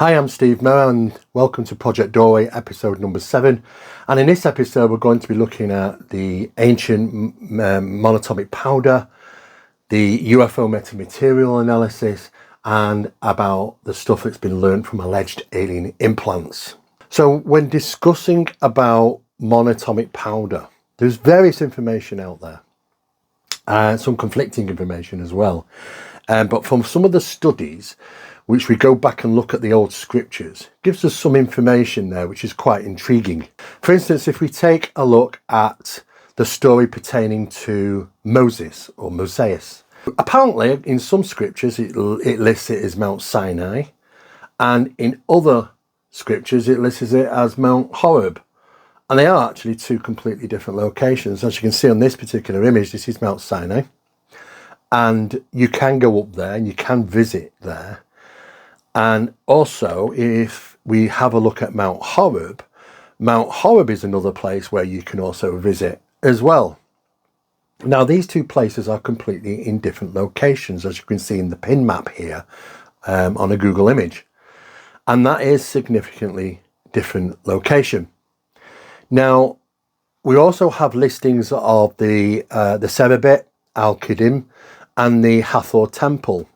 Hi, I'm Steve Mera and welcome to Project Doorway episode number 7. And in this episode we're going to be looking at the ancient monatomic powder, the UFO metamaterial analysis, and about the stuff that's been learned from alleged alien implants. So when discussing about monatomic powder, there's various information out there and some conflicting information as well. But from some of the studies, which we go back and look at the old scriptures, gives us some information there which is quite intriguing. For instance, if we take a look at the story pertaining to Moses or Moses, apparently in some scriptures it lists it as Mount Sinai, and in other scriptures it lists it as Mount Horeb, and they are actually two completely different locations. As you can see on this particular image, this is Mount Sinai, and you can go up there and you can visit there. And also, if we have a look at Mount Horeb is another place where you can also visit as well. Now, these two places are completely in different locations, as you can see in the pin map here on a Google image. And that is significantly different location. Now, we also have listings of the Serabit, Al-Qidim, and the Hathor Temple.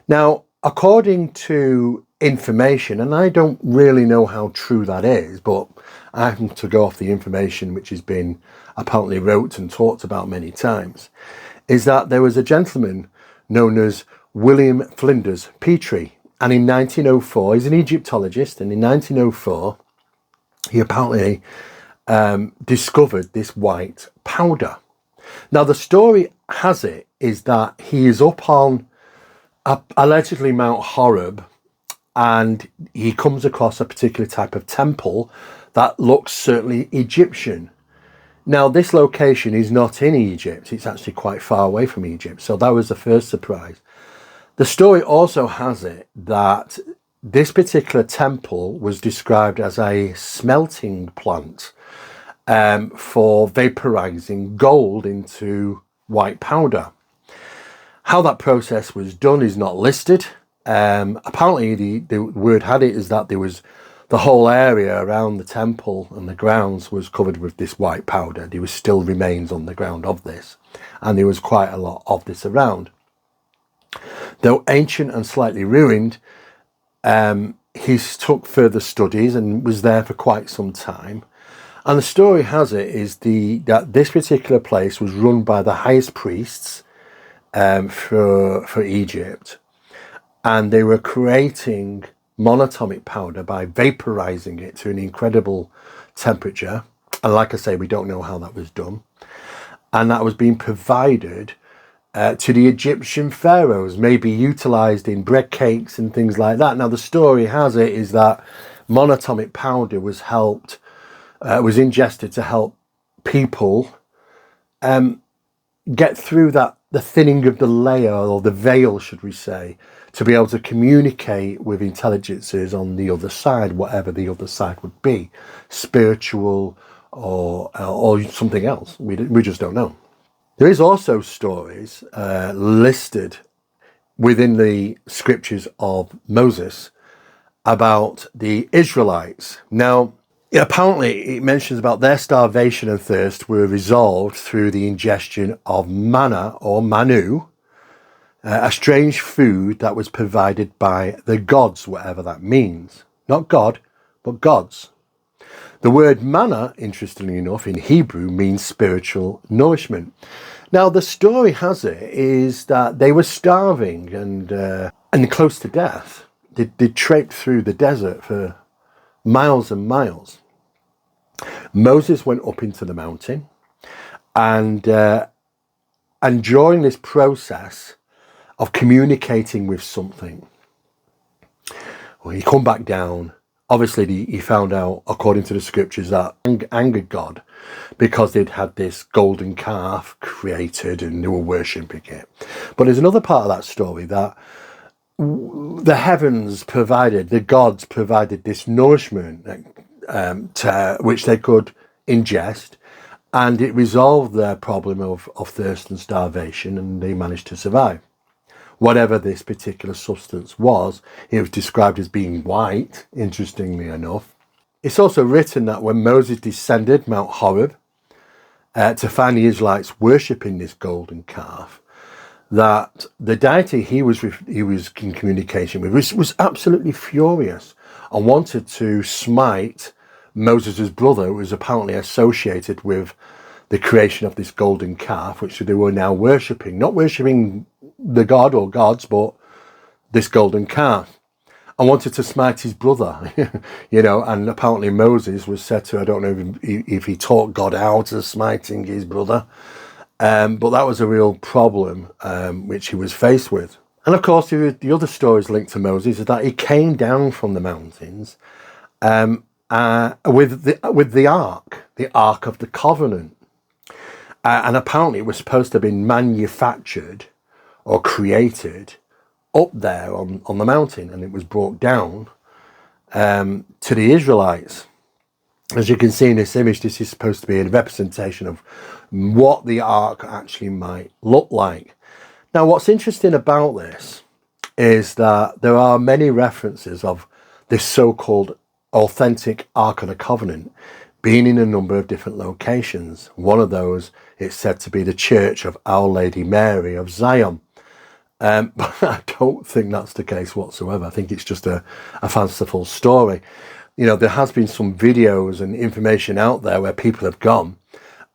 Now, according to information, and I don't really know how true that is, but I happen to go off the information which has been apparently wrote and talked about many times, is that there was a gentleman known as William Flinders Petrie, and in 1904, he's an Egyptologist, and in 1904, he apparently discovered this white powder. Now, the story has it is that he is up on allegedly Mount Horeb, and he comes across a particular type of temple that looks certainly Egyptian. Now, this location is not in Egypt, it's actually quite far away from Egypt, so that was the first surprise. The story also has it that this particular temple was described as a smelting plant for vaporizing gold into white powder. How that process was done is not listed. Apparently the word had it is that there was the whole area around the temple and the grounds was covered with this white powder. There was still remains on the ground of this, and there was quite a lot of this around. Though ancient and slightly ruined, he took further studies and was there for quite some time. And the story has it is that this particular place was run by the highest priests for Egypt, and they were creating monatomic powder by vaporizing it to an incredible temperature, and like I say, we don't know how that was done, and that was being provided to the Egyptian pharaohs, maybe utilized in bread cakes and things like that. Now, the story has it is that monatomic powder was ingested to help people get through the thinning of the layer, or the veil, should we say, to be able to communicate with intelligences on the other side, whatever the other side would be, spiritual or something else. We just don't know. There is also stories listed within the scriptures of Moses about the Israelites. Now, apparently, it mentions about their starvation and thirst were resolved through the ingestion of manna or manu, a strange food that was provided by the gods, whatever that means. Not God, but gods. The word manna, interestingly enough, in Hebrew means spiritual nourishment. Now, the story has it is that they were starving and close to death. They traipsed through the desert for miles and miles. Moses went up into the mountain, and during this process of communicating with something, well, he come back down. Obviously, he found out, according to the scriptures, that angered God because they'd had this golden calf created and they were worshipping it. But there's another part of that story that the heavens provided, the gods provided this nourishment which they could ingest, and it resolved their problem of thirst and starvation, and they managed to survive. whatever this particular substance was. It was described as being white, interestingly enough. It's also written that when Moses descended Mount Horeb to find the Israelites worshipping this golden calf, that the deity he was in communication with was absolutely furious and wanted to smite Moses' brother, who was apparently associated with the creation of this golden calf, which they were now worshipping. Not worshipping the god or gods, but this golden calf. And wanted to smite his brother, and apparently Moses was said to, I don't know if he taught God out of smiting his brother, but that was a real problem which he was faced with. And of course, the other stories linked to Moses is that he came down from the mountains with the Ark of the Covenant. And apparently it was supposed to have been manufactured or created up there on the mountain, and it was brought down to the Israelites. As you can see in this image, this is supposed to be a representation of what the ark actually might look like. Now, what's interesting about this is that there are many references of this so-called authentic Ark of the Covenant being in a number of different locations. One of those is said to be the Church of Our Lady Mary of Zion. But I don't think that's the case whatsoever. I think it's just a fanciful story. There has been some videos and information out there where people have gone,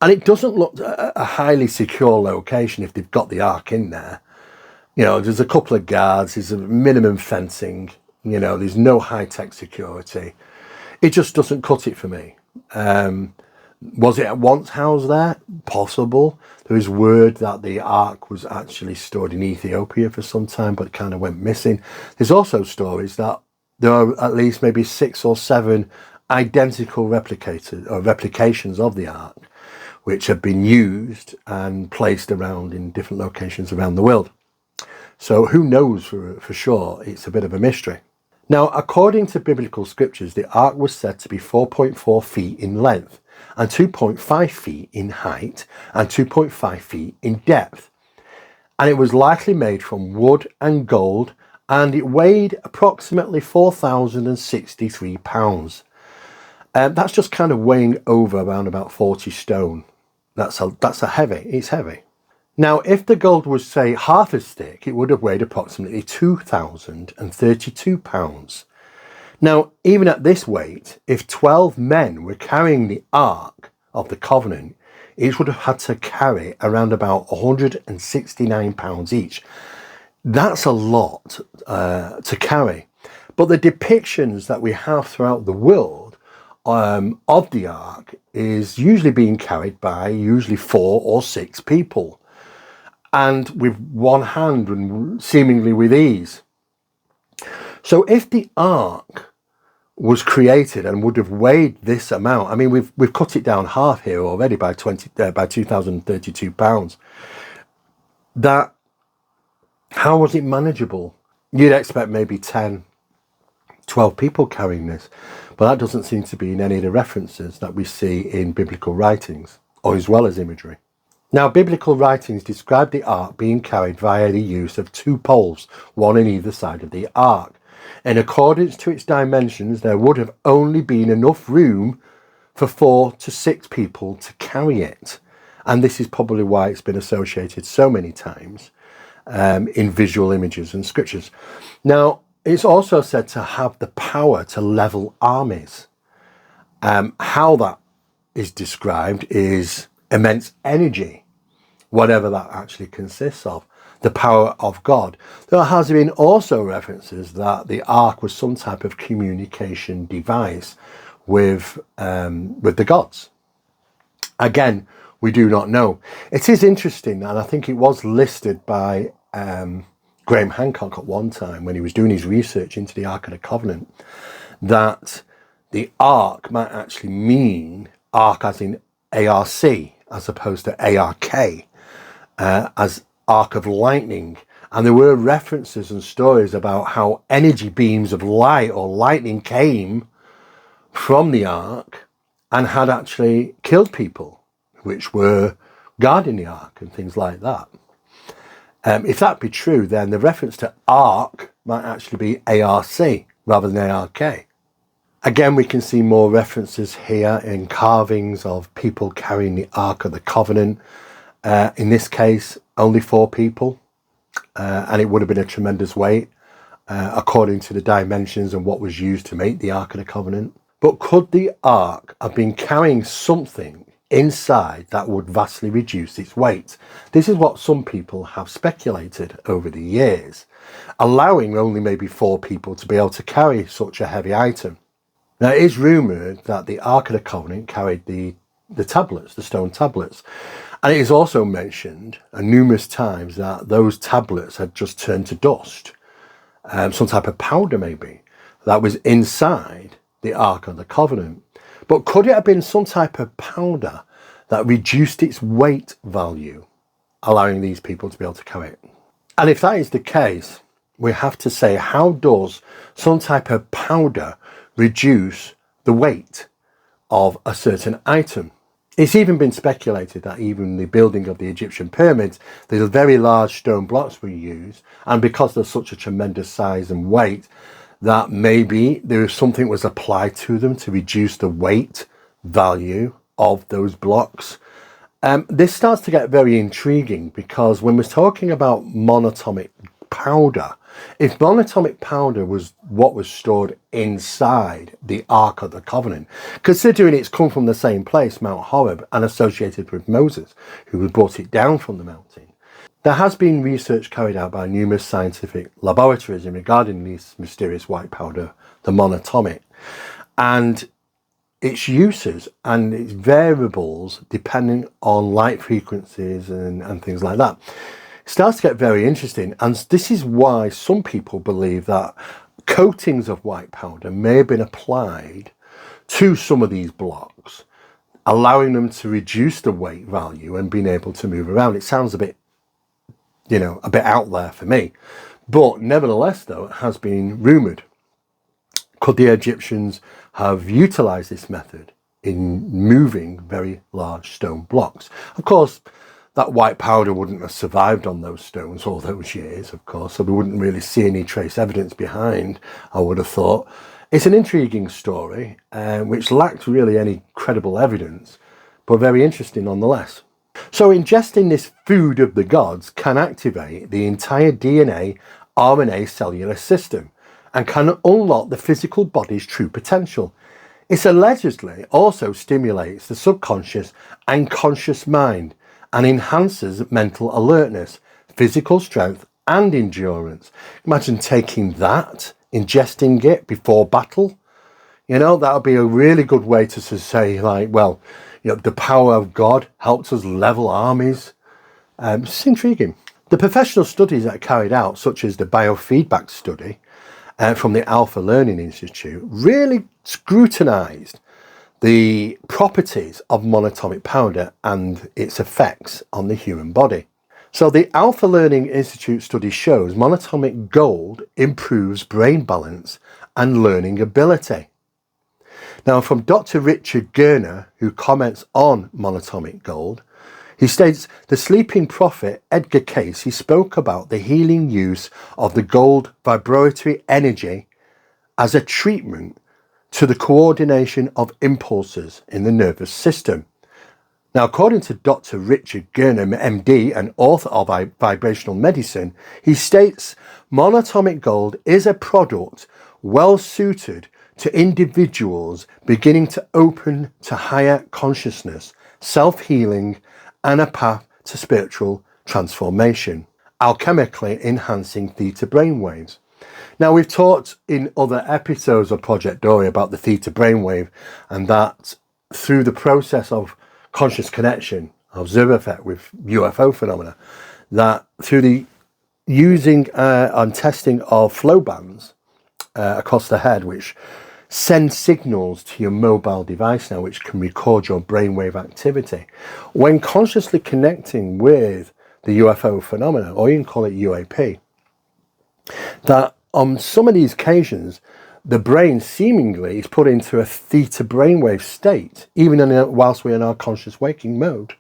and it doesn't look a highly secure location if they've got the ark in there. There's a couple of guards, there's a minimum fencing, there's no high-tech security. It just doesn't cut it for me. Was it at once housed there? Possible. There is word that the ark was actually stored in Ethiopia for some time, but it kind of went missing. There's also stories that there are at least maybe 6 or 7 identical replications of the ark, which have been used and placed around in different locations around the world. So who knows for sure? It's a bit of a mystery. Now, according to biblical scriptures, the ark was said to be 4.4 feet in length and 2.5 feet in height and 2.5 feet in depth. And it was likely made from wood and gold, and it weighed approximately 4,063 pounds. That's just kind of weighing over around about 40 stone. It's heavy. Now, if the gold was, say, half as thick, it would have weighed approximately 2,032 pounds. Now, even at this weight, if 12 men were carrying the Ark of the Covenant, each would have had to carry around about 169 pounds each. That's a lot to carry. But the depictions that we have throughout the world of the Ark is usually being carried by usually 4 or 6 people, and with one hand and seemingly with ease. So if the Ark was created and would have weighed this amount, I mean, we've cut it down half here already by 2,032 pounds. That, how was it manageable? You'd expect maybe 10, 12 people carrying this, but that doesn't seem to be in any of the references that we see in biblical writings, or as well as imagery. Now, biblical writings describe the ark being carried via the use of 2 poles, one on either side of the ark. In accordance to its dimensions, there would have only been enough room for 4 to 6 people to carry it. And this is probably why it's been associated so many times in visual images and scriptures. Now, it's also said to have the power to level armies. How that is described is immense energy, whatever that actually consists of, the power of God. There has been also references that the ark was some type of communication device with the gods. Again, we do not know. It is interesting, and I think it was listed by Graham Hancock at one time when he was doing his research into the Ark of the Covenant, that the ark might actually mean ark as in ARC, as opposed to ARK, as arc of lightning. And there were references and stories about how energy beams of light or lightning came from the ark and had actually killed people which were guarding the ark and things like that. If that be true, then the reference to arc might actually be ARC rather than ARK. Again, we can see more references here in carvings of people carrying the Ark of the Covenant. In this case, only 4 people, and it would have been a tremendous weight according to the dimensions and what was used to make the Ark of the Covenant. But could the Ark have been carrying something inside that would vastly reduce its weight? This is what some people have speculated over the years, allowing only maybe 4 people to be able to carry such a heavy item. Now, it is rumoured that the Ark of the Covenant carried the tablets, the stone tablets. And it is also mentioned numerous times that those tablets had just turned to dust. Some type of powder maybe, that was inside the Ark of the Covenant. But could it have been some type of powder that reduced its weight value, allowing these people to be able to carry it? And if that is the case, we have to say, how does some type of powder reduce the weight of a certain item? It's even been speculated that even the building of the Egyptian pyramids, the very large stone blocks were used, and because they're such a tremendous size and weight, that maybe there was something was applied to them to reduce the weight value of those blocks. This starts to get very intriguing, because when we're talking about monatomic powder, if monatomic powder was what was stored inside the Ark of the Covenant, considering it's come from the same place, Mount Horeb, and associated with Moses, who brought it down from the mountain, there has been research carried out by numerous scientific laboratories in regarding this mysterious white powder, the monatomic, and its uses and its variables depending on light frequencies and things like that. Starts to get very interesting, and this is why some people believe that coatings of white powder may have been applied to some of these blocks, allowing them to reduce the weight value and being able to move around. It sounds a bit, a bit out there for me, but nevertheless, though, it has been rumoured. Could the Egyptians have utilised this method in moving very large stone blocks? Of course, that white powder wouldn't have survived on those stones all those years, of course, so we wouldn't really see any trace evidence behind, I would have thought. It's an intriguing story, which lacked really any credible evidence, but very interesting nonetheless. So ingesting this food of the gods can activate the entire DNA, RNA cellular system, and can unlock the physical body's true potential. It allegedly also stimulates the subconscious and conscious mind, and enhances mental alertness, physical strength and endurance. Imagine taking that, ingesting it before battle. That would be a really good way to say, like, well, the power of God helps us level armies. It's intriguing. The professional studies that are carried out, such as the biofeedback study from the Alpha Learning Institute, really scrutinised the properties of monatomic powder and its effects on the human body. So the Alpha Learning Institute study shows monatomic gold improves brain balance and learning ability. Now, from Dr. Richard Gerner, who comments on monatomic gold, he states, the sleeping prophet Edgar Cayce, he spoke about the healing use of the gold vibratory energy as a treatment to the coordination of impulses in the nervous system. Now, according to Dr. Richard Gerner, MD, and author of Vibrational Medicine, he states monatomic gold is a product well suited to individuals beginning to open to higher consciousness, self-healing, and a path to spiritual transformation, alchemically enhancing theta brainwaves. Now, we've talked in other episodes of Project Dory about the theta brainwave, and that through the process of conscious connection, of Zero effect with UFO phenomena, that through the using and testing of flow bands across the head, which send signals to your mobile device now, which can record your brainwave activity, when consciously connecting with the UFO phenomena, or you can call it UAP, that on some of these occasions, the brain seemingly is put into a theta brainwave state, even whilst we're in our conscious waking mode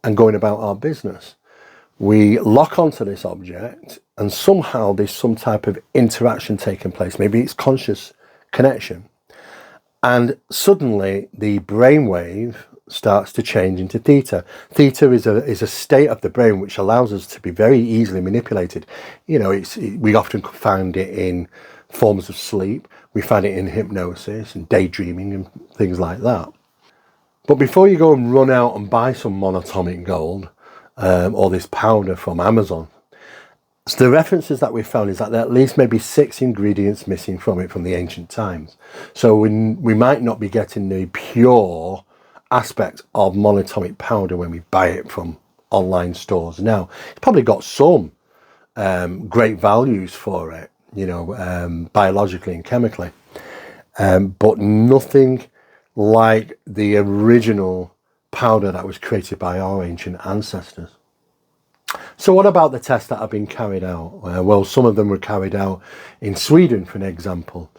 and going about our business. We lock onto this object, and somehow there's some type of interaction taking place. Maybe it's conscious connection. And suddenly the brainwave starts to change into theta. Theta is a state of the brain which allows us to be very easily manipulated. You know, we often find it in forms of sleep. We find it in hypnosis and daydreaming and things like that. But before you go and run out and buy some monatomic gold or this powder from Amazon, so the references that we found is that there are at least maybe 6 ingredients missing from it from the ancient times. So we might not be getting the pure aspect of monatomic powder when we buy it from online stores. Now, it's probably got some great values for it, you know, biologically and chemically, but nothing like the original powder that was created by our ancient ancestors. So what about the tests that have been carried out? Well, some of them were carried out in Sweden, for an example.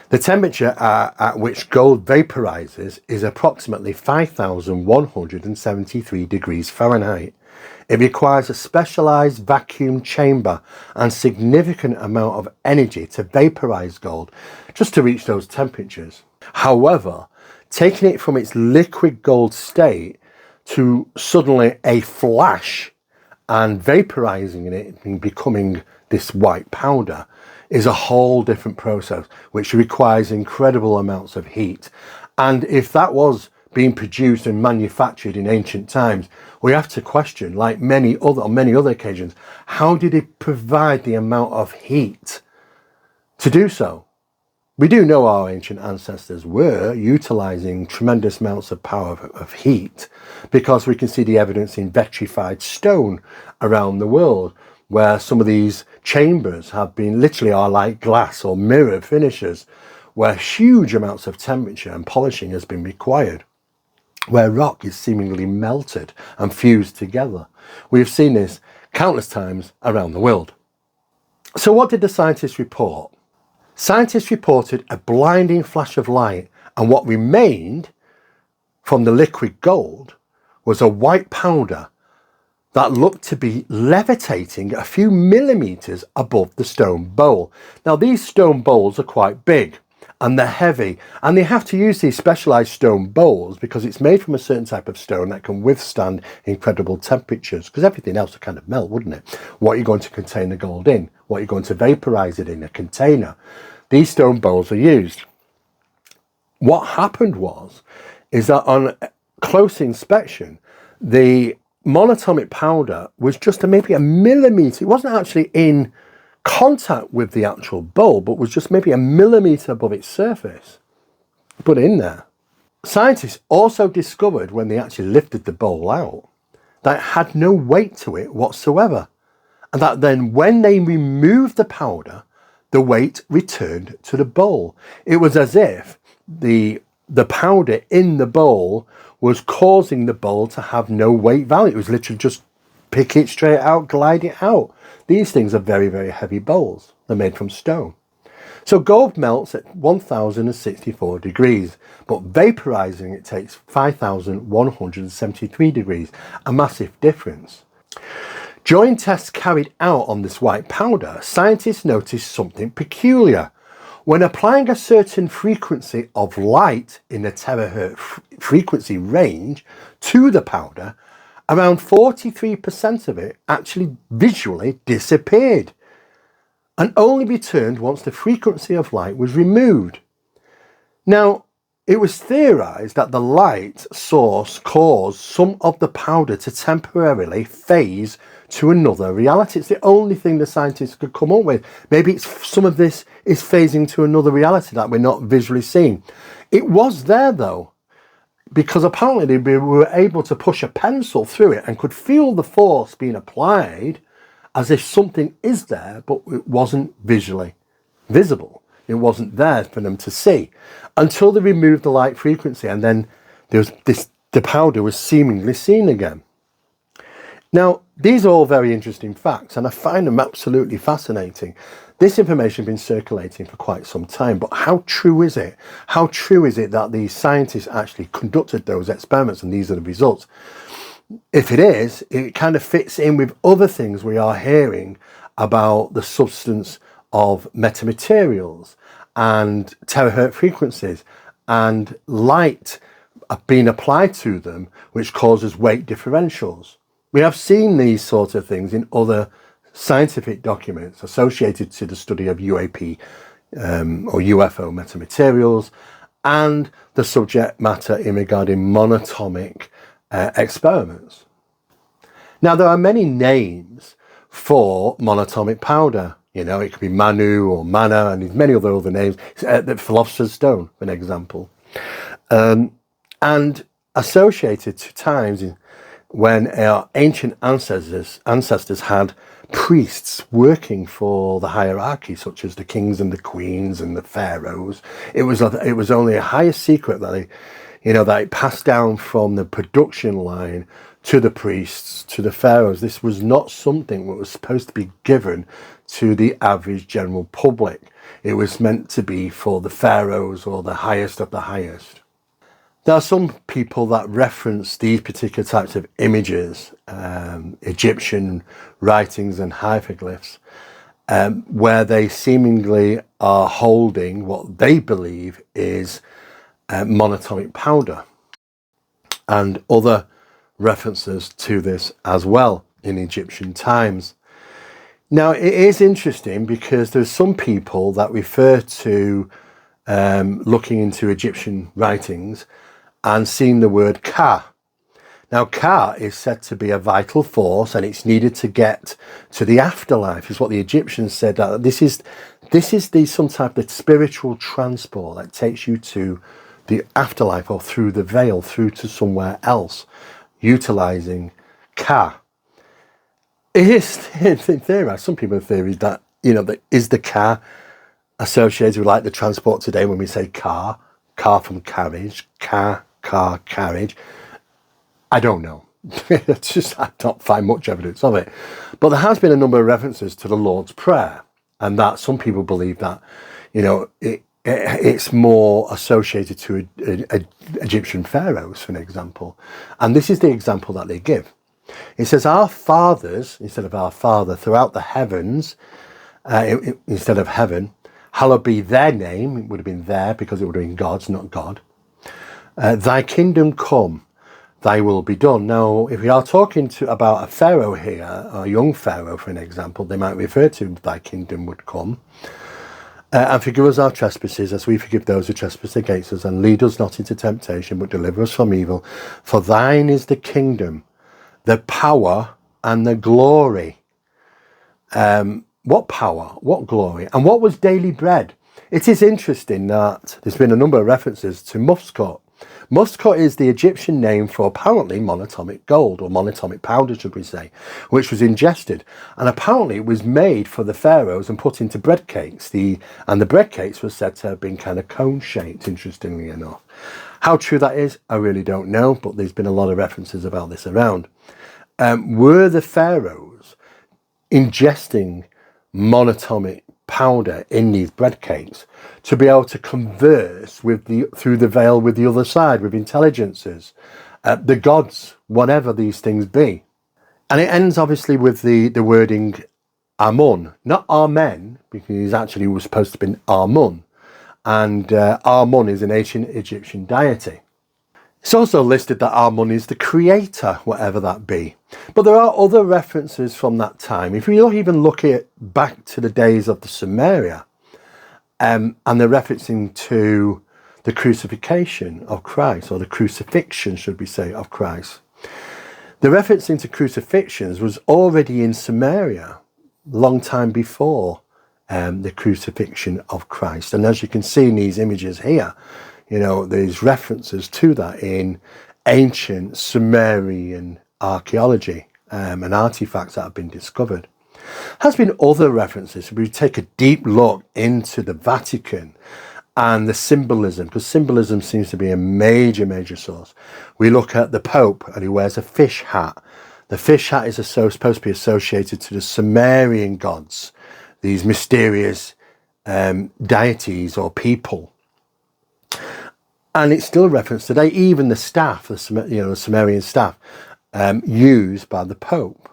The temperature at which gold vaporizes is approximately 5,173 degrees Fahrenheit. It requires a specialized vacuum chamber and significant amount of energy to vaporize gold just to reach those temperatures. However, taking it from its liquid gold state to suddenly a flash and vaporizing it and becoming this white powder is a whole different process, which requires incredible amounts of heat. And if that was being produced and manufactured in ancient times, we have to question, like on many other occasions, how did it provide the amount of heat to do so? We do know our ancient ancestors were utilizing tremendous amounts of power of heat, because we can see the evidence in vitrified stone around the world, where some of these chambers have been literally are like glass or mirror finishes, where huge amounts of temperature and polishing has been required, where rock is seemingly melted and fused together. We've seen this countless times around the world. So what did the scientists report? Scientists reported a blinding flash of light, and what remained from the liquid gold was a white powder that looked to be levitating a few millimeters above the stone bowl. Now, these stone bowls are quite big and they're heavy, and they have to use these specialized stone bowls because it's made from a certain type of stone that can withstand incredible temperatures, because everything else would kind of melt, wouldn't it? What are you going to contain the gold in? What are you going to vaporize it in? A container. These stone bowls are used. What happened is that on close inspection, the monatomic powder was just maybe a millimeter. It wasn't actually in contact with the actual bowl, but was just maybe a millimeter above its surface. Put it in there. Scientists also discovered, when they actually lifted the bowl out, that it had no weight to it whatsoever, and that then when they removed the powder, the weight returned to the bowl. It was as if the powder in the bowl was causing the bowl to have no weight value. It was literally just pick it straight out, glide it out. These things are very, very heavy bowls. They're made from stone. So gold melts at 1,064 degrees, but vaporizing it takes 5,173 degrees, a massive difference. During tests carried out on this white powder, scientists noticed something peculiar. When applying a certain frequency of light in the terahertz frequency range to the powder, around 43% of it actually visually disappeared and only returned once the frequency of light was removed. Now, it was theorized that the light source caused some of the powder to temporarily phase to another reality. It's the only thing the scientists could come up with. Maybe some of this is phasing to another reality that we're not visually seeing. It was there though, because apparently we were able to push a pencil through it and could feel the force being applied as if something is there, but it wasn't visually visible. It wasn't there for them to see until they removed the light frequency, and then the powder was seemingly seen again. Now, these are all very interesting facts, and I find them absolutely fascinating. This information has been circulating for quite some time, but how true is it? How true is it that these scientists actually conducted those experiments and these are the results? if it is, it kind of fits in with other things we are hearing about the substance of metamaterials and terahertz frequencies and light being applied to them, which causes weight differentials. We have seen these sorts of things in other scientific documents associated to the study of UAP or UFO metamaterials and the subject matter in regarding monatomic experiments. Now, there are many names for monatomic powder. You know, it could be Manu or Mana, and there's many other names. The Philosopher's Stone, for an example. And associated to times when our ancient ancestors had priests working for the hierarchy, such as the kings and the queens and the pharaohs. It was only a higher secret that that it passed down from the production line to the priests, to the pharaohs. This was not something that was supposed to be given to the average general public. It was meant to be for the pharaohs or the highest of the highest. There are some people that reference these particular types of images, Egyptian writings and hieroglyphs, where they seemingly are holding what they believe is monatomic powder, and other references to this as well in Egyptian times. Now, it is interesting because there's some people that refer to looking into Egyptian writings and seeing the word Ka. Now, Ka is said to be a vital force, and it's needed to get to the afterlife, is what the Egyptians said. That this is some type of spiritual transport that takes you to the afterlife or through the veil, through to somewhere else, utilizing Ka. It is theorized. Some people have theories that that is the Ka associated with like the transport today when we say car from carriage, car carriage. I don't know. It's just I don't find much evidence of it. But there has been a number of references to the Lord's Prayer, and that some people believe that it's more associated to Egyptian pharaohs, for an example. And this is the example that they give. It says, "Our fathers," instead of "our Father," "throughout the heavens," instead of heaven, "hallowed be their name." It would have been there because it would have been God's, not God. "Thy kingdom come, thy will be done." Now, if we are talking about a pharaoh here, or a young pharaoh, for an example, they might refer to "thy kingdom would come." "And forgive us our trespasses as we forgive those who trespass against us. And lead us not into temptation, but deliver us from evil. For thine is the kingdom, the power, and the glory." What power? What glory? And what was daily bread? It is interesting that there's been a number of references to muscat. Muscat is the Egyptian name for apparently monatomic gold, or monatomic powder, should we say, which was ingested. And apparently it was made for the pharaohs and put into bread cakes. And the bread cakes were said to have been kind of cone-shaped, interestingly enough. How true that is, I really don't know, but there's been a lot of references about this around. Were the pharaohs ingesting monatomic powder in these bread cakes to be able to converse through the veil with the other side, with intelligences, the gods, whatever these things be? And it ends obviously with the wording Amun, not Amen, because actually it was supposed to be Amun, and Amun is an ancient Egyptian deity. It's also listed that Amun is the creator, whatever that be. But there are other references from that time. If we even look back to the days of the Sumeria, and they're referencing to the crucifixion of Christ, or the crucifixion, should we say, of Christ. The referencing to crucifixions was already in Sumeria, long time before the crucifixion of Christ. And as you can see in these images here, there's references to that in ancient Sumerian archaeology and artifacts that have been discovered. Has been other references. We take a deep look into the Vatican and the symbolism, because symbolism seems to be a major source. We look at the Pope, and he wears a fish hat. The fish hat is supposed to be associated to the Sumerian gods, these mysterious deities or people. And it's still referenced today. Even the staff, the Sumerian staff, used by the Pope.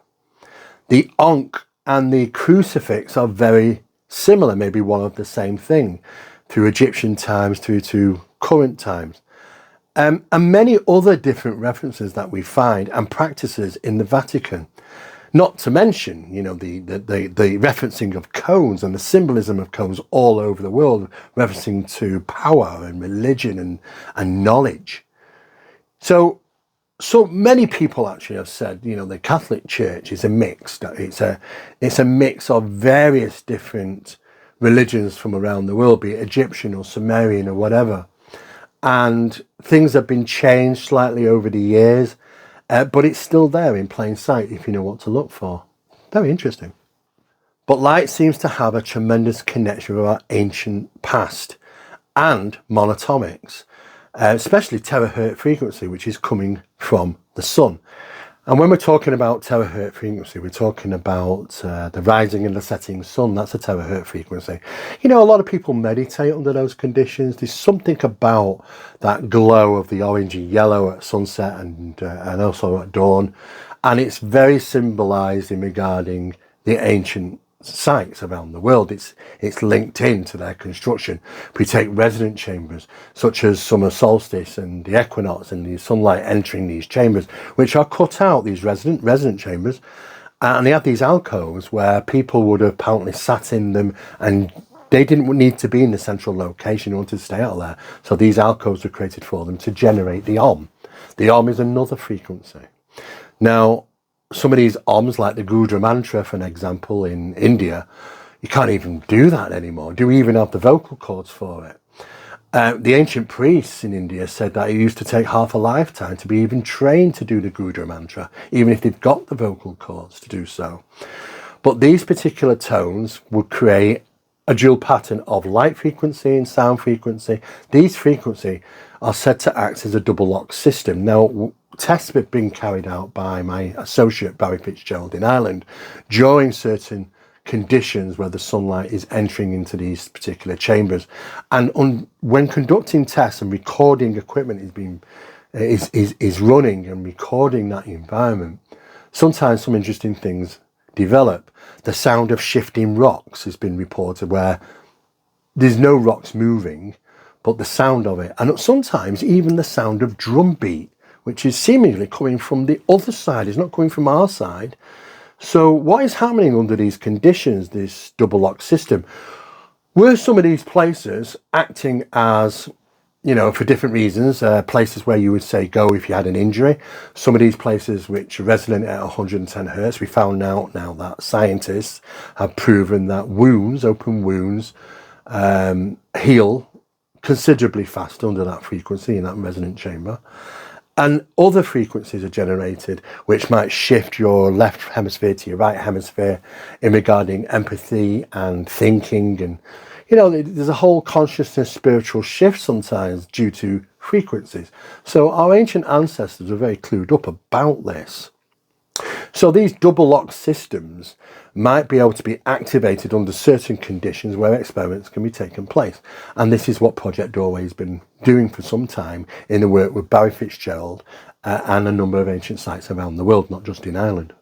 The Ankh and the crucifix are very similar, maybe one of the same thing, through Egyptian times through to current times. And many other different references that we find and practices in the Vatican. Not to mention, the referencing of cones and the symbolism of cones all over the world, referencing to power and religion and knowledge. So many people actually have said, the Catholic Church is a mix. It's a mix of various different religions from around the world, be it Egyptian or Sumerian or whatever. And things have been changed slightly over the years, but it's still there in plain sight if you know what to look for. Very interesting. But light seems to have a tremendous connection with our ancient past and monatomics, especially terahertz frequency, which is coming from the sun. And when we're talking about terahertz frequency, we're talking about the rising and the setting sun. That's a terahertz frequency. A lot of people meditate under those conditions. There's something about that glow of the orange and yellow at sunset and also at dawn. And it's very symbolized in regarding the ancient sites around the world. It's linked into their construction. We take resonant chambers such as summer solstice and the equinox and the sunlight entering these chambers, which are cut out, these resonant chambers, and they have these alcoves where people would have apparently sat in them, and they didn't need to be in the central location. They wanted to stay out there, so these alcoves were created for them to generate the Om. The Om is another frequency. Now, some of these Oms, like the Gudra mantra, for an example, in India, you can't even do that anymore. Do we even have the vocal cords for it? The ancient priests in India said that it used to take half a lifetime to be even trained to do the Gudra mantra, even if they've got the vocal cords to do so. But these particular tones would create a dual pattern of light frequency and sound frequency. These frequencies are said to act as a double lock system. Now, tests have been carried out by my associate Barry Fitzgerald in Ireland during certain conditions where the sunlight is entering into these particular chambers, and when conducting tests and recording equipment is running and recording that environment, sometimes some interesting things develop. The sound of shifting rocks has been reported, where there's no rocks moving, but the sound of it, and sometimes even the sound of drum beat, which is seemingly coming from the other side. It's not coming from our side. So what is happening under these conditions, this double lock system? Were some of these places acting as, for different reasons, places where you would say go if you had an injury? Some of these places which resonate at 110 hertz, we found out now that scientists have proven that open wounds, heal considerably faster under that frequency in that resonant chamber. And other frequencies are generated which might shift your left hemisphere to your right hemisphere in regarding empathy and thinking. And, there's a whole consciousness spiritual shift sometimes due to frequencies. So our ancient ancestors are very clued up about this. So these double lock systems might be able to be activated under certain conditions where experiments can be taken place. And this is what Project Doorway has been doing for some time in the work with Barry Fitzgerald and a number of ancient sites around the world, not just in Ireland.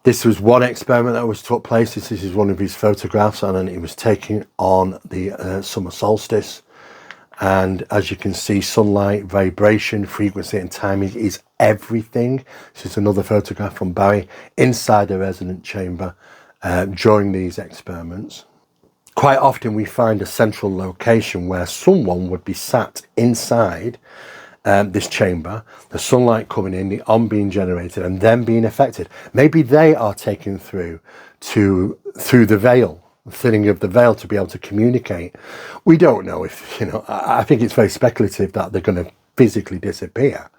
This was one experiment that took place. This is one of his photographs, and it was taken on the summer solstice. And as you can see, sunlight, vibration, frequency and timing is everything. This is another photograph from Barry inside a resonant chamber during these experiments. Quite often we find a central location where someone would be sat inside this chamber, the sunlight coming in, the Om being generated and then being affected. Maybe they are taken through the veil, thinning of the veil, to be able to communicate. We don't know if, I think it's very speculative that they're going to physically disappear.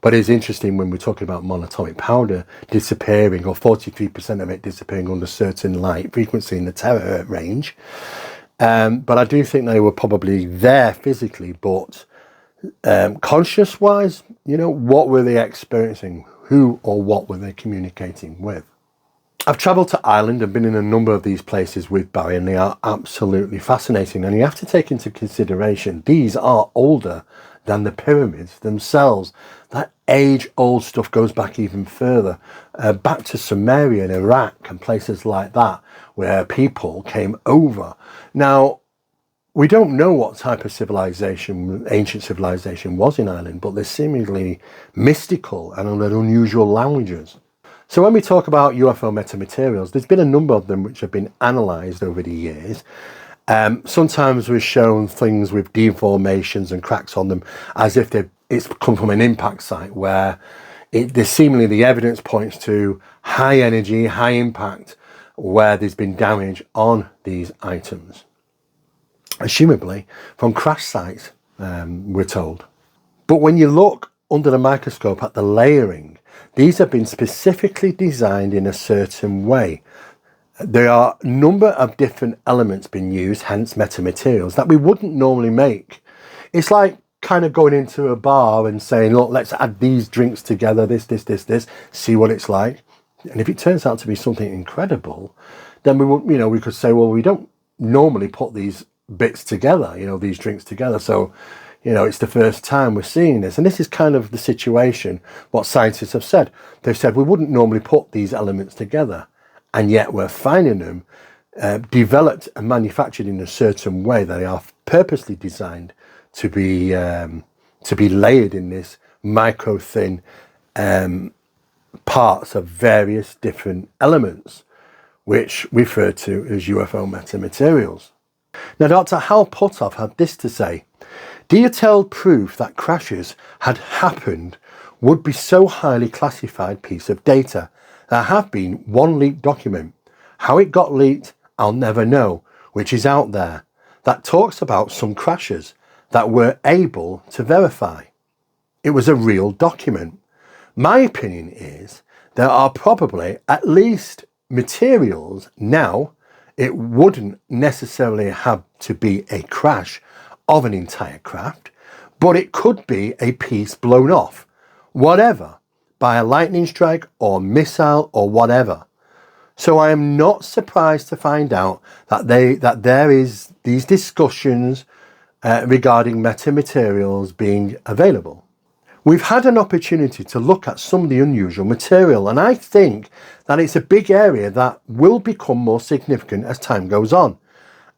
But it's interesting when we're talking about monatomic powder disappearing, or 43% of it disappearing under certain light frequency in the terahertz range. But I do think they were probably there physically, but conscious wise, what were they experiencing? Who or what were they communicating with? I've travelled to Ireland and been in a number of these places with Barry, and they are absolutely fascinating. And you have to take into consideration, these are older than the pyramids themselves. That age-old stuff goes back even further, back to Sumeria and Iraq and places like that, where people came over. Now, we don't know what type of civilization, ancient civilization was in Ireland, but they're seemingly mystical and under unusual languages. So when we talk about UFO metamaterials, there's been a number of them which have been analysed over the years. Sometimes we've shown things with deformations and cracks on them as if it's come from an impact site where seemingly the evidence points to high energy, high impact, where there's been damage on these items. Assumably from crash sites, we're told. But when you look under the microscope at the layering, these have been specifically designed in a certain way. There are a number of different elements being used, hence metamaterials, that we wouldn't normally make. It's like kind of going into a bar and saying, look, let's add these drinks together, this, see what it's like. And if it turns out to be something incredible, then we could say, well, we don't normally put these bits together, these drinks together. So, it's the first time we're seeing this. And this is kind of the situation, what scientists have said. They've said we wouldn't normally put these elements together, and yet we're finding them developed and manufactured in a certain way that they are purposely designed to be layered in this micro thin parts of various different elements, which we refer to as UFO metamaterials. Now, Dr. Hal Puthoff had this to say: detailed proof that crashes had happened would be so highly classified piece of data. There have been one leaked document. How it got leaked, I'll never know, which is out there, that talks about some crashes that we're able to verify. It was a real document. My opinion is there are probably at least materials now. It wouldn't necessarily have to be a crash of an entire craft, but it could be a piece blown off, whatever, by a lightning strike or missile or whatever. So I am not surprised to find out that there is these discussions regarding metamaterials being available. We've had an opportunity to look at some of the unusual material, and I think that it's a big area that will become more significant as time goes on.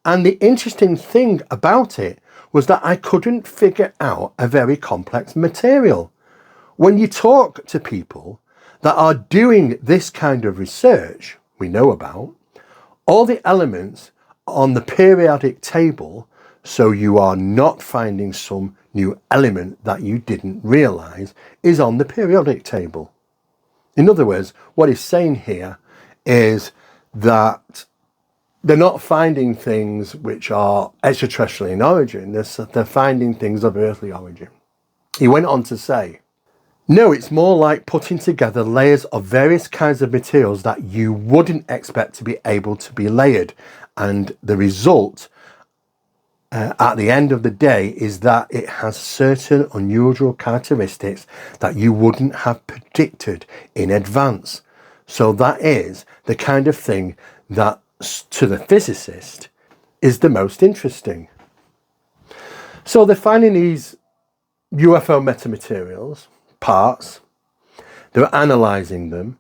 And the interesting thing about it was that I couldn't figure out a very complex material. When you talk to people that are doing this kind of research we know about, all the elements on the periodic table, so you are not finding some new element that you didn't realize, is on the periodic table. In other words, what he's saying here is that they're not finding things which are extraterrestrial in origin, they're finding things of earthly origin. He went on to say, no, it's more like putting together layers of various kinds of materials that you wouldn't expect to be able to be layered. And the result at the end of the day is that it has certain unusual characteristics that you wouldn't have predicted in advance. So that is the kind of thing that to the physicist is the most interesting. So they're finding these UFO metamaterials, parts, they're analysing them,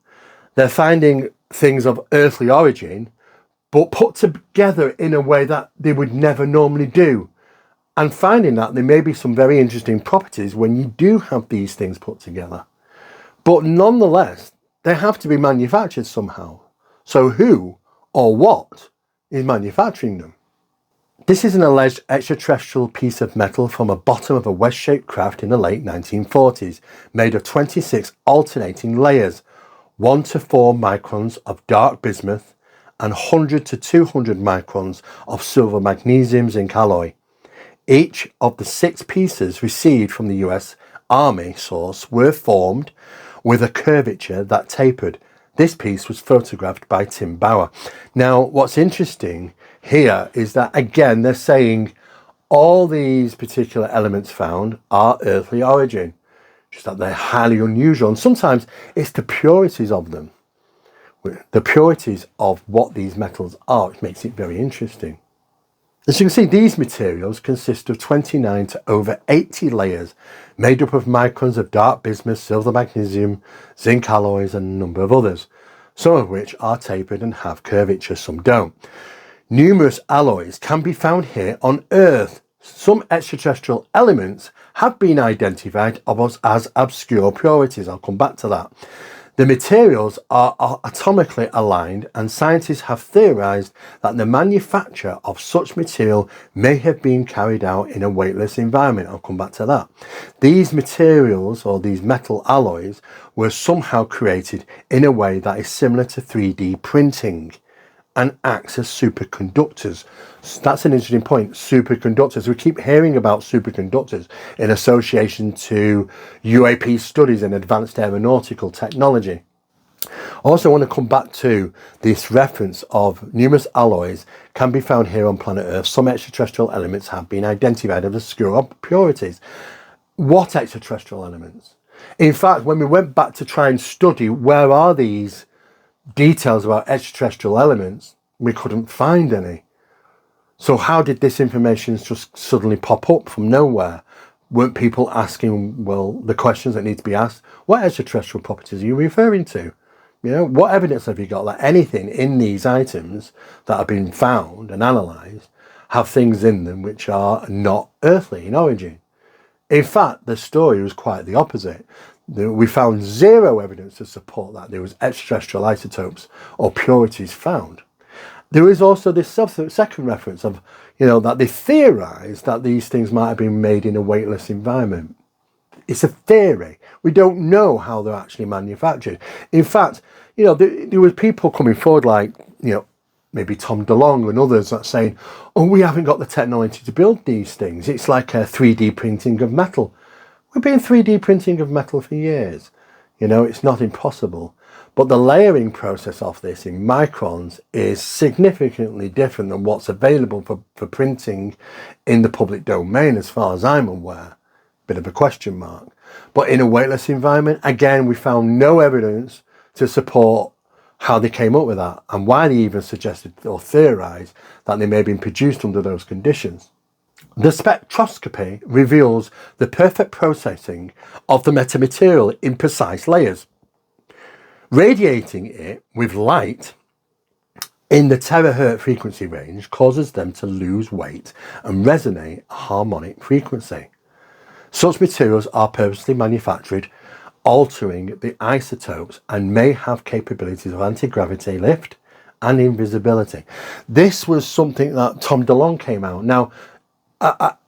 they're finding things of earthly origin, but put together in a way that they would never normally do. And finding that there may be some very interesting properties when you do have these things put together. But nonetheless, they have to be manufactured somehow. So who or what is manufacturing them? This is an alleged extraterrestrial piece of metal from the bottom of a wedge-shaped craft in the late 1940s, made of 26 alternating layers, 1 to 4 microns of dark bismuth, and 100 to 200 microns of silver magnesium zinc alloy. Each of the 6 pieces received from the US Army source were formed with a curvature that tapered. This piece was photographed by Tim Bauer. Now, what's interesting here is that, again, they're saying all these particular elements found are earthly origin, just that they're highly unusual. And sometimes it's the purities of them, the purities of what these metals are, which makes it very interesting. As you can see, these materials consist of 29 to over 80 layers made up of microns of dark bismuth, silver, magnesium, zinc alloys and a number of others, some of which are tapered and have curvature, some don't. Numerous alloys can be found here on Earth. Some extraterrestrial elements have been identified as obscure purities. I'll come back to that. The materials are atomically aligned, and scientists have theorized that the manufacture of such material may have been carried out in a weightless environment. I'll come back to that. These materials, or these metal alloys, were somehow created in a way that is similar to 3D printing and acts as superconductors. So that's an interesting point, superconductors. We keep hearing about superconductors in association to UAP studies and advanced aeronautical technology. I also want to come back to this reference of numerous alloys can be found here on planet Earth. Some extraterrestrial elements have been identified as obscure purities. What extraterrestrial elements? In fact, when we went back to try and study where are these details about extraterrestrial elements, we couldn't find any. So how did this information just suddenly pop up from nowhere? Weren't people asking, well, the questions that need to be asked? What extraterrestrial properties are you referring to? You know, what evidence have you got that anything in these items that have been found and analysed have things in them which are not earthly in origin? In fact, the story was quite the opposite. We found zero evidence to support that there was extraterrestrial isotopes or purities found. There is also this second reference of, that they theorised that these things might have been made in a weightless environment. It's a theory. We don't know how they're actually manufactured. In fact, there were people coming forward like, maybe Tom DeLonge and others that saying, oh, we haven't got the technology to build these things. It's like a 3D printing of metal. We've been 3D printing of metal for years. It's not impossible. But the layering process of this in microns is significantly different than what's available for printing in the public domain, as far as I'm aware. Bit of a question mark. But in a weightless environment, again, we found no evidence to support how they came up with that and why they even suggested or theorized that they may have been produced under those conditions. The spectroscopy reveals the perfect processing of the metamaterial in precise layers. Radiating it with light in the terahertz frequency range causes them to lose weight and resonate a harmonic frequency. Such materials are purposely manufactured, altering the isotopes, and may have capabilities of anti-gravity lift and invisibility. This was something that Tom DeLonge came out. Now,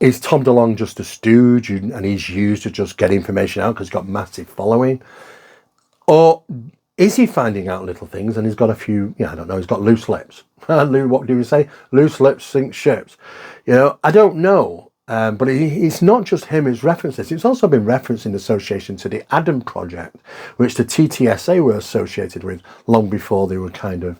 is Tom DeLonge just a stooge and he's used to just get information out because he's got massive following? Or is he finding out little things and he's got a few, I don't know, he's got loose lips. What do we say? Loose lips sink ships. I don't know. But it's not just him who's referenced this. It's also been referenced in association to the Adam project, which the TTSA were associated with long before they were kind of,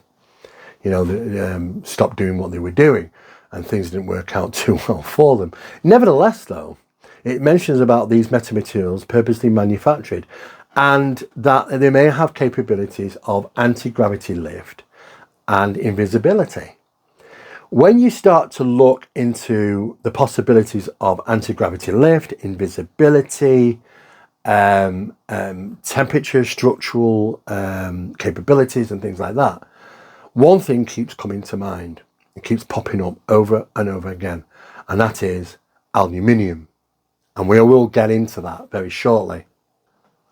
stopped doing what they were doing and things didn't work out too well for them. Nevertheless, though, it mentions about these metamaterials purposely manufactured and that they may have capabilities of anti-gravity lift and invisibility. When you start to look into the possibilities of anti-gravity lift, invisibility, temperature, structural capabilities and things like that, one thing keeps coming to mind. It keeps popping up over and over again, and that is aluminium. And we will get into that very shortly.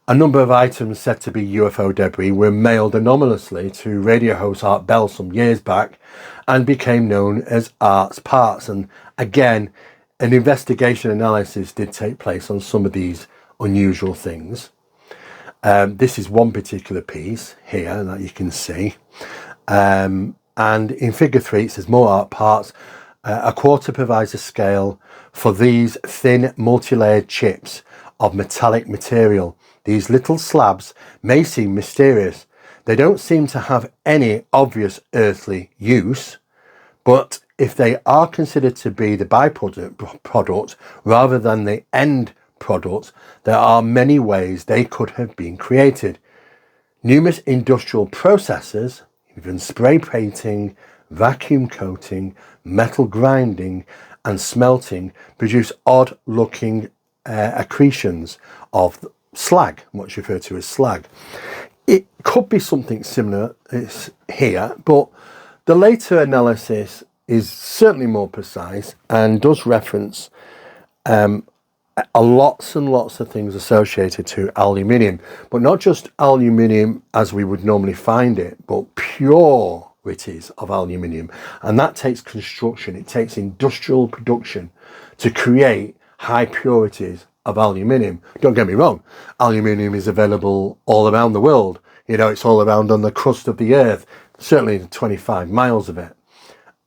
A number of items said to be UFO debris were mailed anonymously to radio host Art Bell some years back and became known as Art's parts. And again, an investigation analysis did take place on some of these unusual things. This is one particular piece here that you can see. And in figure 3, it says more art parts. A quarter provides a scale for these thin multi-layered chips of metallic material. These little slabs may seem mysterious. They don't seem to have any obvious earthly use, but if they are considered to be the byproduct rather than the end product, there are many ways they could have been created. Numerous industrial processes, even spray painting, vacuum coating, metal grinding and smelting produce odd looking accretions of slag, what's referred to as slag. It could be something similar here, but the later analysis is certainly more precise and does reference lots and lots of things associated to aluminium, but not just aluminium as we would normally find it, but purities of aluminium. And that takes construction, it takes industrial production to create high purities of aluminium. Don't get me wrong, aluminium is available all around the world. You know, it's all around on the crust of the earth, certainly 25 miles of it,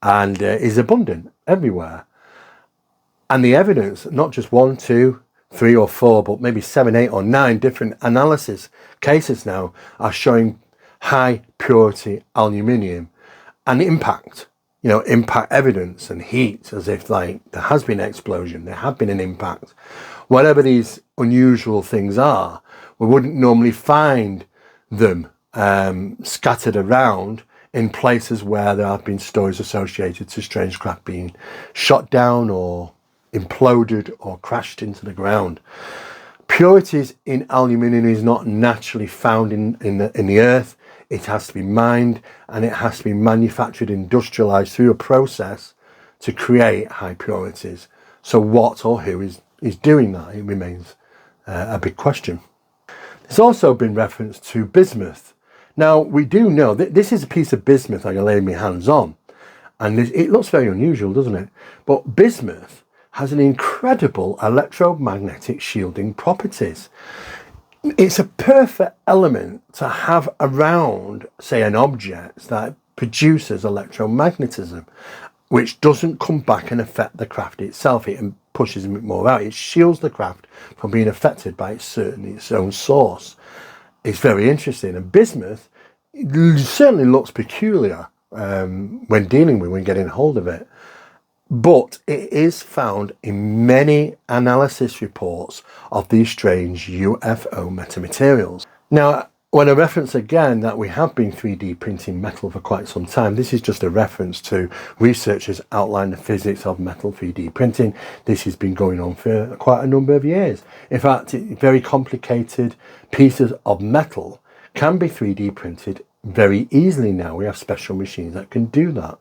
and is abundant everywhere. And the evidence, not just 1, 2, 3 or 4, but maybe 7, 8 or 9 different analysis cases now are showing high purity aluminium and impact, you know, impact evidence and heat, as if like there has been an explosion, there have been an impact. Whatever these unusual things are, we wouldn't normally find them scattered around in places where there have been stories associated to strange craft being shot down or imploded or crashed into the ground. Purities in aluminium is not naturally found in the earth. It has to be mined and it has to be manufactured, industrialized through a process to create high purities. So what or who is doing that? It remains a big question. There's also been reference to bismuth. Now we do know that this is a piece of bismuth I can lay my hands on, and it looks very unusual, doesn't it? But bismuth has an incredible electromagnetic shielding properties. It's a perfect element to have around, say, an object that produces electromagnetism, which doesn't come back and affect the craft itself. It pushes a bit more out. It shields the craft from being affected by its own source. It's very interesting. And bismuth certainly looks peculiar when getting hold of it. But it is found in many analysis reports of these strange UFO metamaterials. Now, when I reference again that we have been 3D printing metal for quite some time, this is just a reference to researchers outline the physics of metal 3D printing. This has been going on for quite a number of years. In fact, very complicated pieces of metal can be 3D printed very easily now. We have special machines that can do that.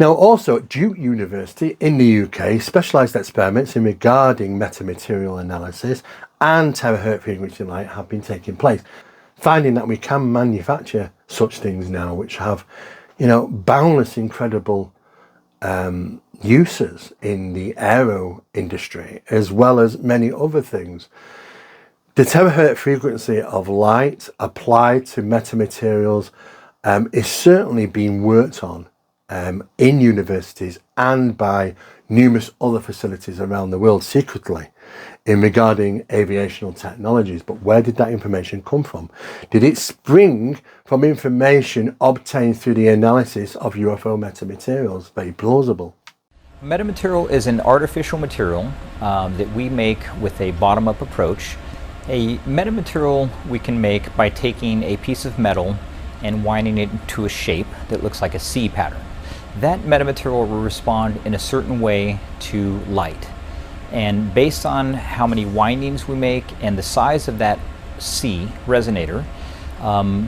Now, also at Duke University in the UK, specialised experiments in regarding metamaterial analysis and terahertz frequency light have been taking place, finding that we can manufacture such things now, which have, you know, boundless, incredible uses in the aero industry, as well as many other things. The terahertz frequency of light applied to metamaterials is certainly being worked on in universities and by numerous other facilities around the world secretly in regarding aviational technologies. But where did that information come from? Did it spring from information obtained through the analysis of UFO metamaterials? Very plausible. Metamaterial is an artificial material that we make with a bottom-up approach. A metamaterial we can make by taking a piece of metal and winding it into a shape that looks like a C pattern. That metamaterial will respond in a certain way to light. And based on how many windings we make and the size of that C resonator,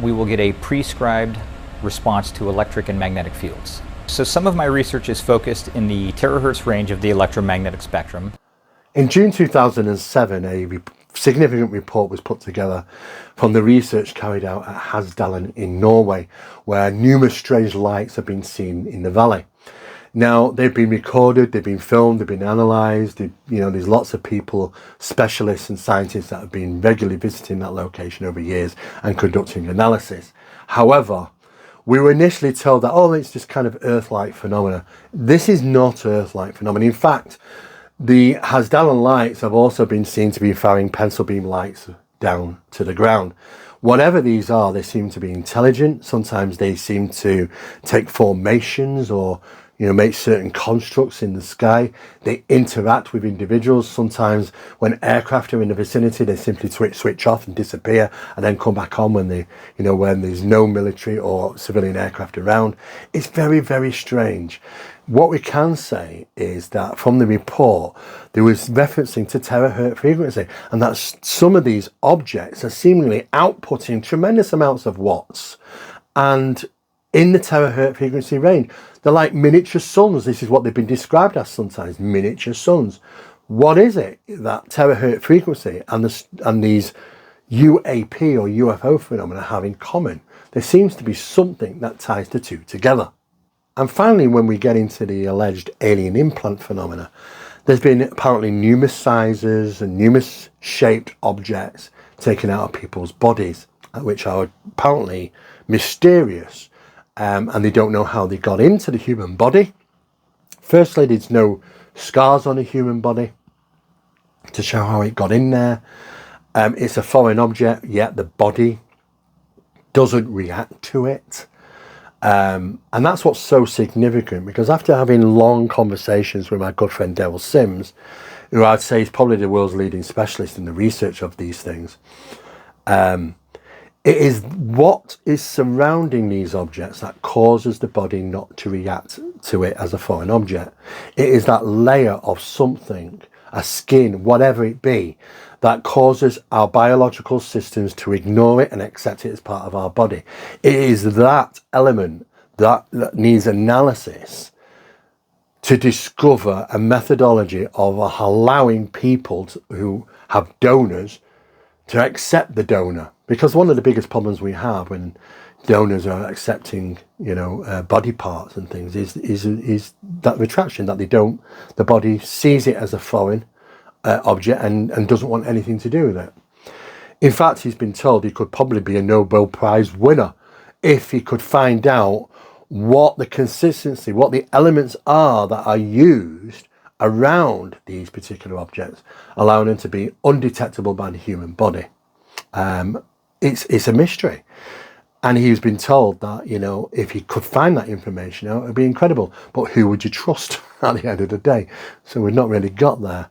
we will get a prescribed response to electric and magnetic fields. So some of my research is focused in the terahertz range of the electromagnetic spectrum. In June 2007, a significant report was put together from the research carried out at Hessdalen in Norway, where numerous strange lights have been seen in the valley. Now, they've been recorded, they've been filmed, they've been analysed. There's lots of people, specialists and scientists that have been regularly visiting that location over years and conducting analysis. However, we were initially told that, oh, it's just kind of Earth-like phenomena. This is not Earth-like phenomena. In fact, the Hessdalen lights have also been seen to be firing pencil beam lights down to the ground. Whatever these are, they seem to be intelligent. Sometimes they seem to take formations or, make certain constructs in the sky. They interact with individuals. Sometimes when aircraft are in the vicinity, they simply switch off and disappear, and then come back on when when there's no military or civilian aircraft around. It's very, very strange. What we can say is that from the report, there was referencing to terahertz frequency, and that some of these objects are seemingly outputting tremendous amounts of watts, and in the terahertz frequency range. They're like miniature suns. This is what they've been described as sometimes, miniature suns. What is it that terahertz frequency and these UAP or UFO phenomena have in common? There seems to be something that ties the two together. And finally, when we get into the alleged alien implant phenomena, there's been apparently numerous sizes and numerous shaped objects taken out of people's bodies, which are apparently mysterious. And they don't know how they got into the human body. Firstly, there's no scars on the human body to show how it got in there. It's a foreign object, yet the body doesn't react to it. And that's what's so significant, because after having long conversations with my good friend Daryl Sims, who I'd say is probably the world's leading specialist in the research of these things, it is what is surrounding these objects that causes the body not to react to it as a foreign object. It is that layer of something, a skin, whatever it be, that causes our biological systems to ignore it and accept it as part of our body. It is that element that needs analysis to discover a methodology of allowing people who have donors to accept the donor. Because one of the biggest problems we have when donors are accepting, body parts and things is that retraction, that the body sees it as a foreign object and doesn't want anything to do with it. In fact, he's been told he could probably be a Nobel Prize winner if he could find out what the consistency, what the elements are that are used around these particular objects, allowing them to be undetectable by the human body. It's a mystery. And he's been told that, if he could find that information out, it would be incredible. But who would you trust at the end of the day? So we've not really got there.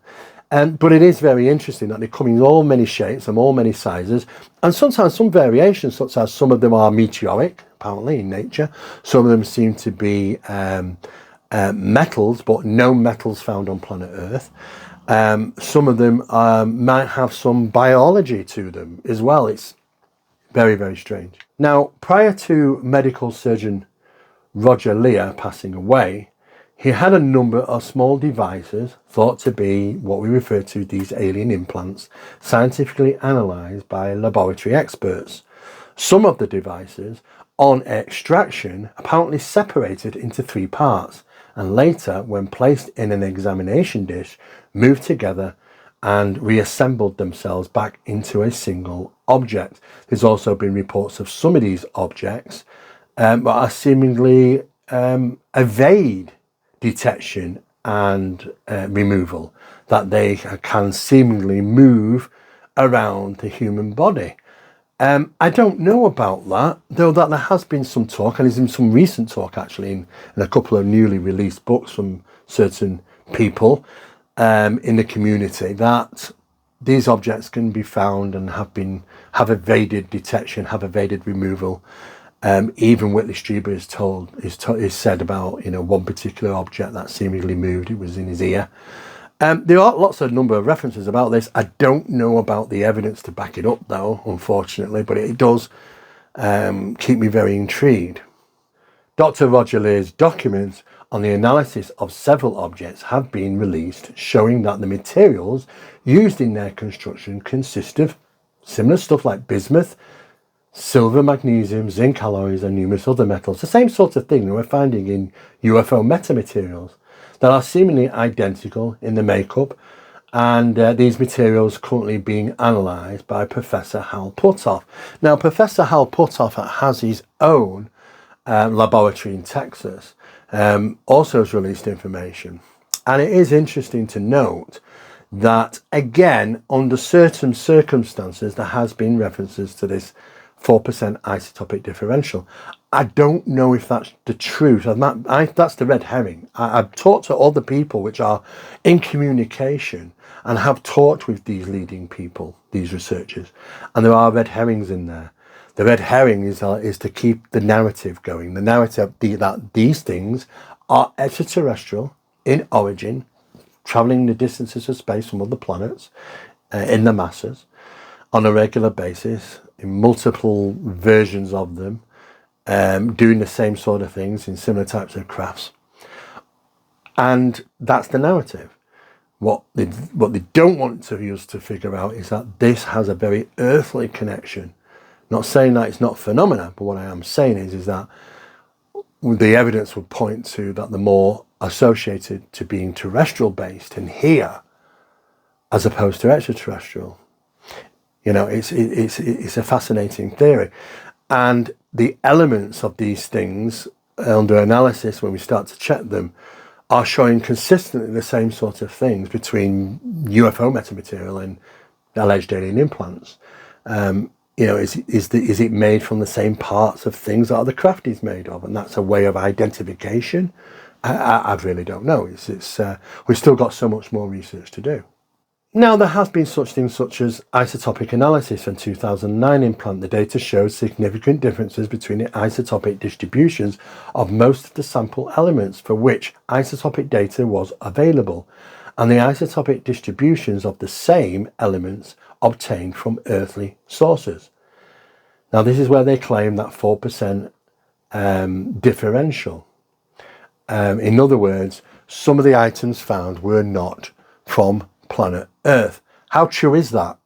But it is very interesting that they come in all many shapes and all many sizes, and sometimes some variations, such as some of them are meteoric, apparently, in nature. Some of them seem to be metals, but no metals found on planet Earth. Some of them might have some biology to them as well. It's very, very strange. Now, prior to medical surgeon Roger Lear passing away, he had a number of small devices thought to be what we refer to these alien implants, scientifically analysed by laboratory experts. Some of the devices, on extraction, apparently separated into 3 parts, and later, when placed in an examination dish, moved together and reassembled themselves back into a single object. There's also been reports of some of these objects that are seemingly evade detection and removal, that they can seemingly move around the human body. I don't know about that, though that there has been some talk, and there's been some recent talk actually in a couple of newly released books from certain people in the community, that these objects can be found and have evaded detection, have evaded removal. Even Whitley Strieber is said about one particular object that seemingly moved. It was in his ear. There are lots of number of references about this. I don't know about the evidence to back it up, though, unfortunately, but it does keep me very intrigued. Dr. Roger Lear's documents on the analysis of several objects have been released, showing that the materials used in their construction consist of similar stuff like bismuth, silver, magnesium, zinc alloys, and numerous other metals. The same sort of thing that we're finding in UFO metamaterials that are seemingly identical in the makeup, and these materials currently being analysed by Professor Hal Puthoff. Now, Professor Hal Puthoff has his own laboratory in Texas, also has released information. And it is interesting to note that, again, under certain circumstances, there has been references to this 4% isotopic differential. I don't know if that's the truth. That's the red herring. I've talked to other people which are in communication and have talked with these leading people, these researchers, and there are red herrings in there. The red herring is to keep the narrative going. The narrative that these things are extraterrestrial in origin, travelling the distances of space from other planets in the masses on a regular basis, in multiple versions of them, doing the same sort of things in similar types of crafts. And that's the narrative. What they don't want us to figure out is that this has a very earthly connection. Not saying that it's not phenomena, but what I am saying is that the evidence would point to that the more associated to being terrestrial based and here, as opposed to extraterrestrial. You know, it's a fascinating theory, and the elements of these things under analysis, when we start to check them, are showing consistently the same sort of things between UFO metamaterial and alleged alien implants. You know, is it made from the same parts of things that the craft is made of, and that's a way of identification? I really don't know. We've still got so much more research to do. Now, there has been such things such as isotopic analysis from 2009 Implant. The data shows significant differences between the isotopic distributions of most of the sample elements for which isotopic data was available, and the isotopic distributions of the same elements obtained from earthly sources. Now, this is where they claim that 4% differential. In other words, some of the items found were not from planet Earth. How true is that?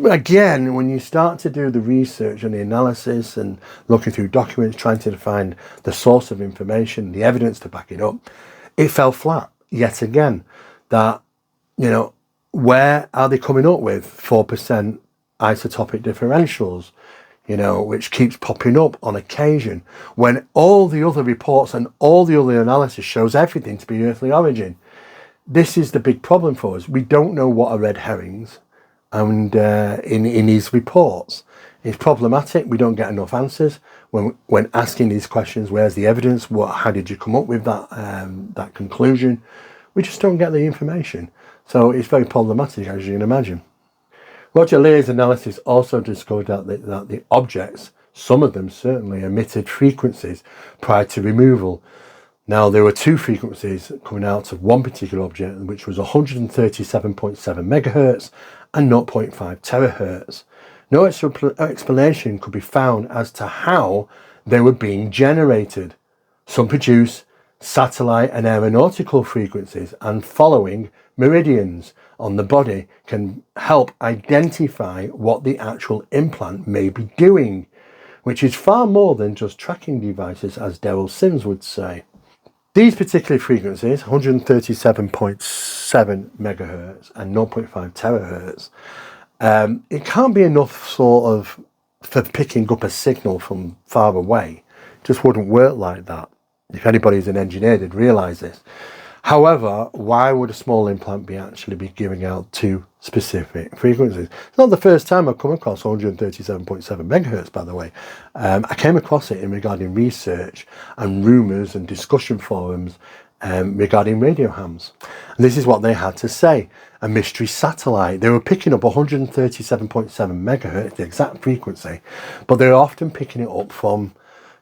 Again, when you start to do the research and the analysis and looking through documents, trying to find the source of information, the evidence to back it up, it fell flat yet again. That, you know, where are they coming up with 4% isotopic differentials, you know, which keeps popping up on occasion when all the other reports and all the other analysis shows everything to be earthly origin? This is the big problem for us. We don't know what are red herrings, and in these reports, it's problematic. We don't get enough answers when asking these questions. Where's the evidence? How did you come up with that conclusion? We just don't get the information. So it's very problematic, as you can imagine. Roger Lear's analysis also discovered that the objects, some of them certainly, emitted frequencies prior to removal. Now, there were two frequencies coming out of one particular object, which was 137.7 megahertz and 0.5 terahertz. No explanation could be found as to how they were being generated. Some produce satellite and aeronautical frequencies, and following meridians on the body can help identify what the actual implant may be doing, which is far more than just tracking devices, as Daryl Sims would say. These particular frequencies, 137.7 megahertz and 0.5 terahertz, it can't be enough sort of for picking up a signal from far away. It just wouldn't work like that. If anybody's an engineer, they'd realise this. However, why would a small implant actually be giving out two specific frequencies? It's not the first time I've come across 137.7 megahertz, by the way. I came across it regarding research and rumours and discussion forums regarding radio hams. And this is what they had to say. A mystery satellite. They were picking up 137.7 megahertz, the exact frequency, but they were often picking it up from,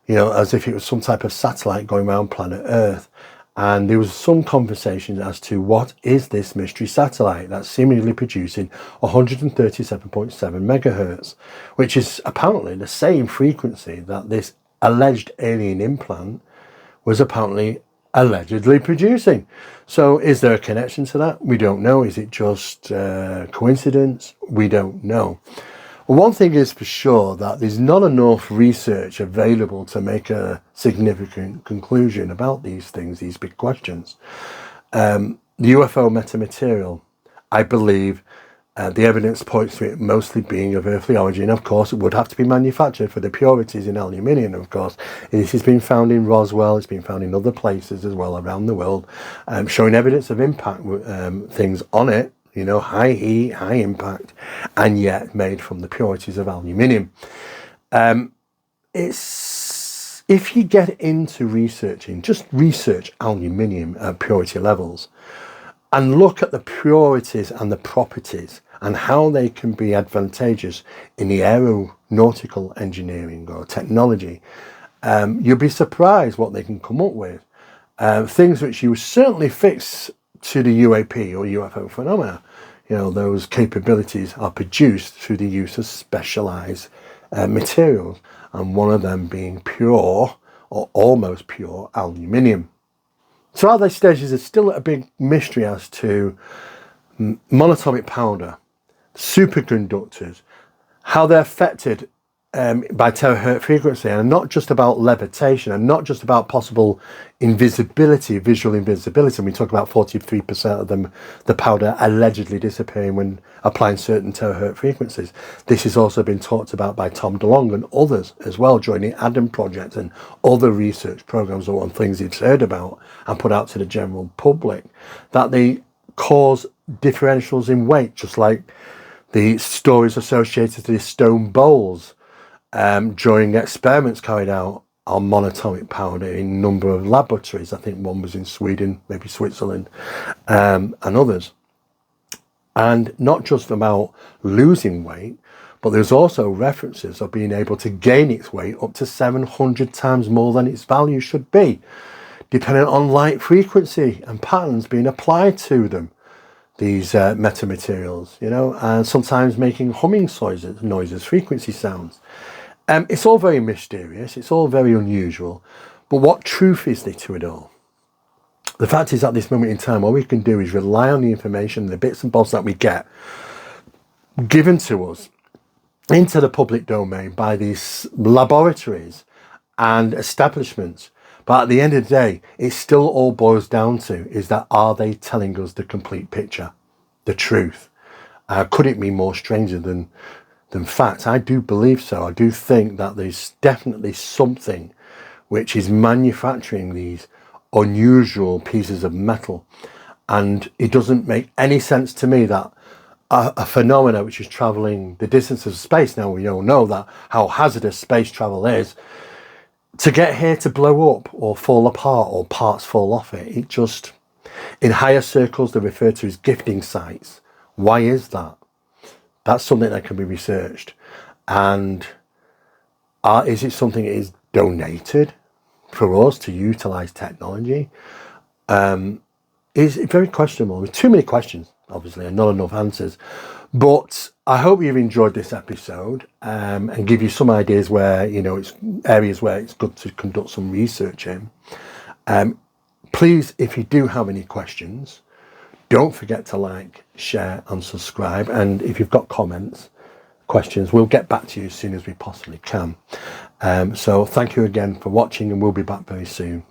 you know, as if it was some type of satellite going around planet Earth. And there was some conversation as to what is this mystery satellite that's seemingly producing 137.7 megahertz, which is apparently the same frequency that this alleged alien implant was apparently allegedly producing. So is there a connection to that? We don't know. Is it just coincidence? We don't know. Well, one thing is for sure, that there's not enough research available to make a significant conclusion about these things, these big questions. The UFO metamaterial, I believe, the evidence points to it mostly being of earthly origin. Of course, it would have to be manufactured for the purities in aluminium, of course. This has been found in Roswell, it's been found in other places as well around the world, showing evidence of impact things on it. You know, high heat, high impact, and yet made from the purities of aluminium. It's, if you get into researching, just research aluminium at purity levels and look at the purities and the properties and how they can be advantageous in the aeronautical engineering or technology, you'll be surprised what they can come up with. Things which you certainly fix to the UAP or UFO phenomena. You know, those capabilities are produced through the use of specialized materials, and one of them being pure or almost pure aluminium. So at this stage, there's still a big mystery as to monatomic powder, superconductors, how they're affected by terahertz frequency, and not just about levitation, and not just about possible invisibility, visual invisibility. And we talk about 43% of them, the powder allegedly disappearing when applying certain terahertz frequencies. This has also been talked about by Tom DeLonge and others as well during the Adam project and other research programs or on things he's heard about and put out to the general public, that they cause differentials in weight, just like the stories associated to the stone bowls during experiments carried out on monatomic powder in a number of laboratories. I think one was in Sweden, maybe Switzerland, and others. And not just about losing weight, but there's also references of being able to gain its weight up to 700 times more than its value should be, depending on light frequency and patterns being applied to them. These metamaterials, you know, and sometimes making humming noises, frequency sounds. It's all very mysterious, it's all very unusual, but what truth is there to it all? The fact is, at this moment in time, all we can do is rely on the information, the bits and bobs that we get given to us into the public domain by these laboratories and establishments. But at the end of the day, it still all boils down to is that, are they telling us the complete picture, the truth? Could it be more stranger than fact? I do believe so. I do think that there's definitely something which is manufacturing these unusual pieces of metal. And it doesn't make any sense to me that a phenomena which is traveling the distance of space, now we all know that how hazardous space travel is, to get here to blow up or fall apart or parts fall off it, it just, in higher circles they're referred to as gifting sites. Why is that? That's something that can be researched. And is it something that is donated for us to utilize technology? Is very questionable. There's too many questions, obviously, and not enough answers. But I hope you've enjoyed this episode and give you some ideas where, you know, it's areas where it's good to conduct some research in. Please, if you do have any questions, don't forget to like, share and subscribe. And if you've got comments, questions, we'll get back to you as soon as we possibly can. So thank you again for watching, and we'll be back very soon.